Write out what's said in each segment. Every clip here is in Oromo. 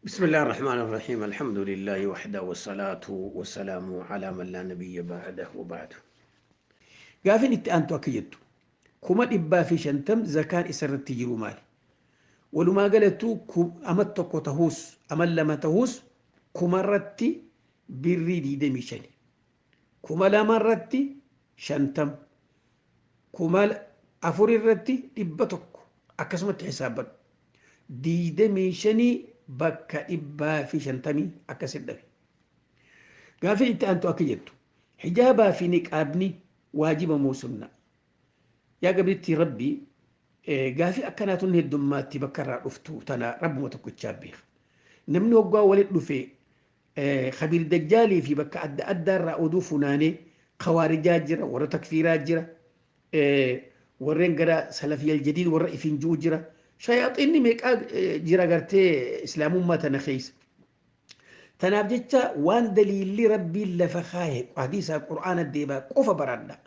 بسم الله الرحمن الرحيم الحمد لله وحده والصلاة والسلام على من لا نبي بعده وبعد قافين أنتو أكيدتو كما إبا في شنتم زكاة إسر التجرو مالي ولما قالتو أمتكو تهوس أمل لما تهوس كما رتي بالريدي دميشاني كما لما رتي شنتم كما أفور الرتي إبتكو أكسمت حسابا دي دميشاني bakka dhibbaa fi shantamii akkasit dhabe. Gaafii itti aantu akka jettu hijaabaa fi niqaabni waajiba moo sunna? Yaa gabriitti rabbii gaafii akkanaatun heddummaatti bakka irraa dhuftu tana rabbuma tokkochaa beeka. Namni waggaa walit dhufe khabiir dajjaalii fi bakka adda addaa irraa oduu funaanee khawaarijaa jira, warra takfiiraa jira, warreen gara salafiyal jadiid warra ifin ji'u jira. شياطين ميقا جرا غرتي اسلام امتنا خيس تناب جتا وان دليل ربي لفخاي حديث القران الديبا قف بردا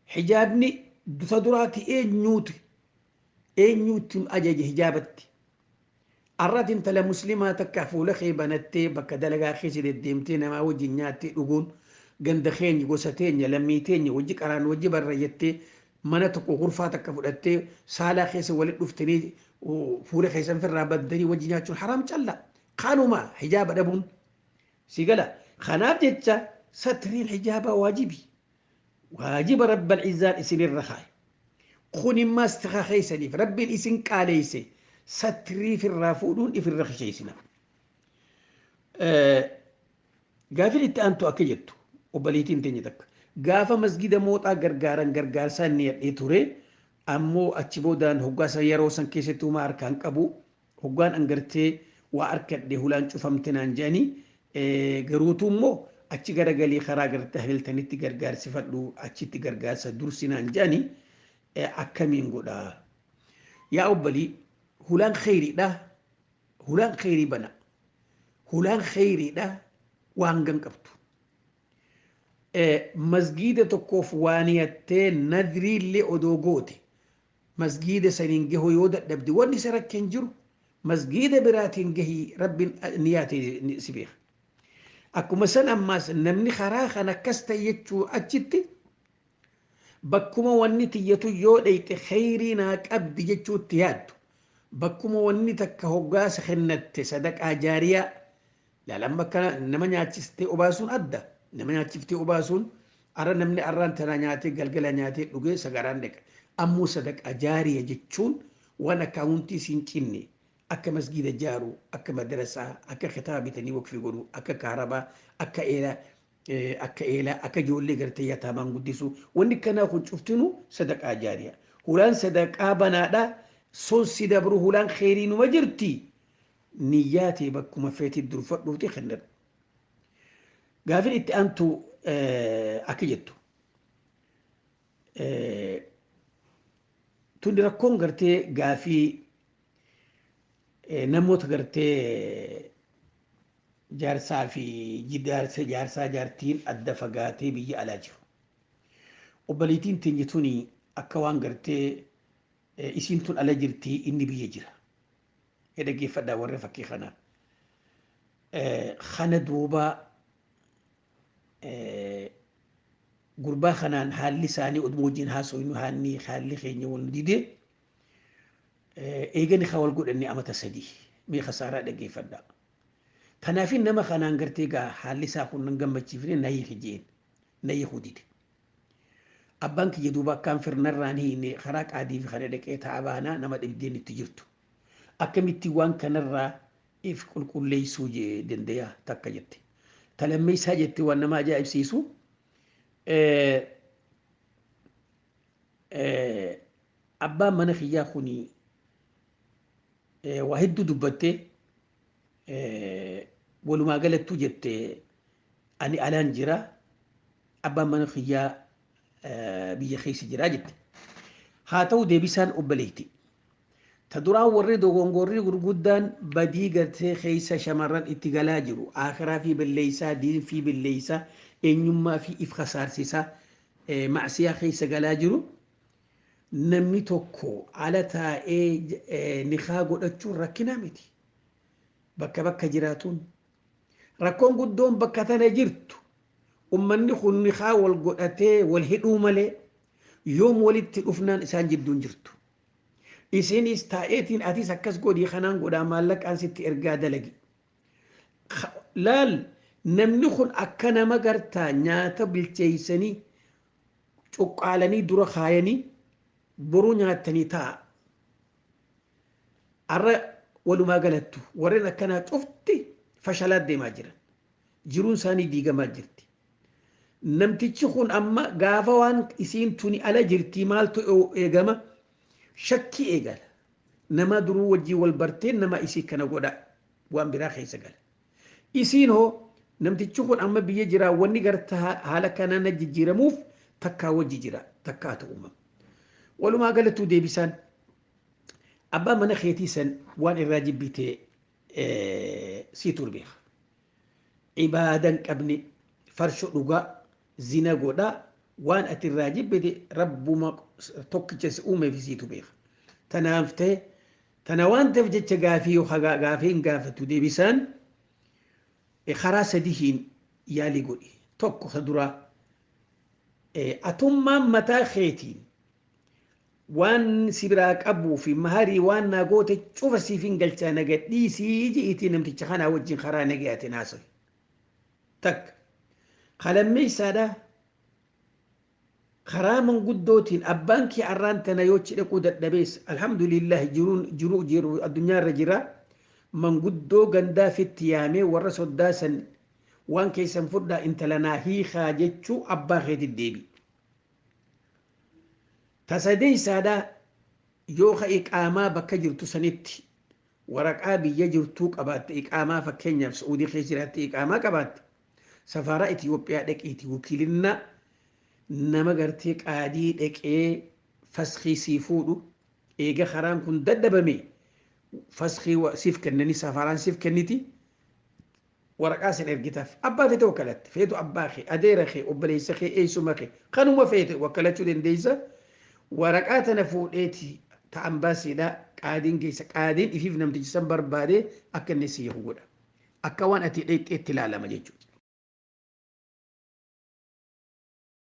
حجابني تدراتي اي نيوت اجج حجابتي ارات انت لمسلمه تكفو لخي بنتي بك دلغا خيس ديمتين ما وجي نياتي دغون غندخين غوستين لميتين وجي قران وجي بريتي mana tokko gurfaa takka fudhattee saalaa keessa walit dhuftanii fuula keessan firraa baddanii wajji nyaachuun haraam calla. Kanuma hijaaba dhabuun si gala. Kanaaf jecha satiriin hijaabaa waajibi. Waajiba rabbal izzaan isinirra kaaye. Kun immaas takaa keessaniif rabbiin isin qaaleeyse satirii firraa fuudhuun ifirra kisheessina. Gaafin itti aantu akka jettu obbaliitiin teenya takka. Gaafa masgida mooxaa gargaarsa ni hidhee ture ammoo achi boodaan hoggaasa yeroo san keessatti uma harkaan qabu hoggaan angartee waa harkadhe hulaan cufamte naan jedhanii garuutu immoo achi garagalii karaa gartee hafiltanitti gargaarsifadhu achitti gargaarsa dursi naan jedhanii akkamiin godha. Yaa obbalii hulaan kheyriidha hulaan kheyrii bana hulaan kheyriidha waan gan qabtu. مسجد تكوف وانيتين ندري اللي أدوغوتي مسجد سننجه يودا دبدي وني سرك كنجرو مسجد براتين جهي رب نياتي سبيخ أكو مثلا أما نمني خراخ أنا كست يتشو أجتي بكما وني تيتو يوديت خيريناك أبدي يتشو تياتو بكما وني تكهوغاس خنت صدق أجاريا لا لما كان نمني أتشستي أباسون أدى nama nyaachiftii obaasuun ara namni arraan tana nyaatee galgala nyaatee dhugee sagaraan deqa ammoo sadaqa jaariya jechuun waan akkaawuntii siin cinne akka masgida jaaru akka madarasaa akka kitaaba bitanii waqfii godhu akka kaarabaa akka eelaa akka ijoollee gartee yataamaan guddisu wanni kanaa kun cuftinu sadaqaa jaariya hulaan sadaqaa banaadha son si dabru hulaan kheyriinuma jirti niyyaatee bakkuma feetii durfadhuuti kennadha. قافل إنت أنتو أكيدتو تندي ركون قرتي قافي نموت قرتي جارسا في جارسا جارتين الدفقاتي بيجي علاجه وبليتين تنجتوني أكوان قرتي إسينتون على جرتي إني بيجرا هذا كيف دا ورفكي خنا خنا دوبا gurbaa kanaan haalli isaanii oduma wajjin haasofnu haalli keenya wal didee eegani wal godhanne amata sadii mee khasaaraa dhageeffadha. Kanaafin nama kanaan gartee gaa haalli isaa kun nan gammachiifne nayyi hijeen nayyi hudide. Abbaan kiyya duuba akkaan firnarraan hiine karaa qaadii fi kana dhaqee taabaanaa nama dhibdeen itti jirtu. Akkamitti waan kanarraa if qulqulleessuu danda'a takka jette. تلمي ساجت وانا ما جاء بسيسو أبا منخي ياخوني واحد دبته ولو ما قالت توجت أني ألان جرا أبا منخي يا بيخيس جراجت هاتو ديبسان أبليتي تدرا وريدو غونغوري غرغودان بدي غرتي خيسا شمران اتغالا جرو اخرا في بالليسا دين في بالليسا انيما في افخسار سيسا معسيا خيسا غالا جرو نمي توكو على تا نخا غدچو ركنا متي bakka bakka jiraatuun rakkoon guddoon bakka tana jirtu ummanni kunni haa wal godhatee wal hidhuu malee yoom walitti dhufnaan isaan jidduun jirtu. Isinis taa'eetiin atis akkas godhii kanaan godhaa maallaqaan sitti ergaa dalagi. Laal namni kun akka nama gartaa nyaata bilcheeysanii cuqqaalanii dura kaayanii boruu nyaatanii ta'a. Arra walumaa galattu warreen akkanaa cufti fashalaat deemaa jiran. Jiruun isaanii diigamaa jirti. Namtichi kun amma gaafa waan isiin tuni ala jirtii maaltu eegama shakkii eegala. Nama duruu wajjii wal bartee nama isii kana godha waan biraa keessa gala. Isiin hoo namtichi kun amma biyya jiraa wanni gartaa haala kanaan jijjiiramuuf takkaa wajji jira takkaa ta'uma. Walumaa galattuu deebisaan abbaa mana keetii san waan irraa jibbitee sii turbeeka. Ibaadan qabne farsho dhugaa zina godhaa waan ati irraa jibbite rabbuma tokkicha si uumeef siitu beeka. Tanaaf ta'e tana waan ta'eef jecha gaafii yoo gaafii hin gaafatu deebisaan karaa sadihiin yaalii godhi. Tokko ka duraa atummaan mataa keetiin waan si biraa qabuu fi maharii waan naa goote cufa siif hin galchaa nagadhiisii ji'iitii namticha kanaa wajjin karaa nagayaatiin haasawi. Takka qalammeessaadhaa karaa manguddootiin abbaan kee arraan tana yoo cidhaquu dadhabees alhamdulillah jiru addunyaa irra jira manguddoo gandaa fitti yaamee warra soddaasan waan keessan fudhaa intala naa hiikaa jechuu abbaa keetiin deebi. Tasadeessaadhaa yoo ka iqaamaa bakka jirtu sanitti waraqaa biyya jirtuu qabaatte iqaamaa fakkeenyaaf Saa'udii keessa jiraatte iqaamaa qabaatte safaaraa Itiyoophiyaa dhaqiiti wakiilinna nama gartee qaadii dhaqee faskii sii fuudhu eega karaan kun daddabame faskii siif kennanii safaraan siif kenniti waraqaa sin ergitaaf abbaa feete wakkalatte feetu abbaa kee adeera kee obboleessa kee eessuma kee kanuma feete wakkalachuu dandeessa waraqaa tana fuudheeti ta'an baasiidha qaadiin keessa qaadiin ifiif namtichi san barbaade akka inni si godha akka waan ati dheexxeetti ilaalama jechuudha.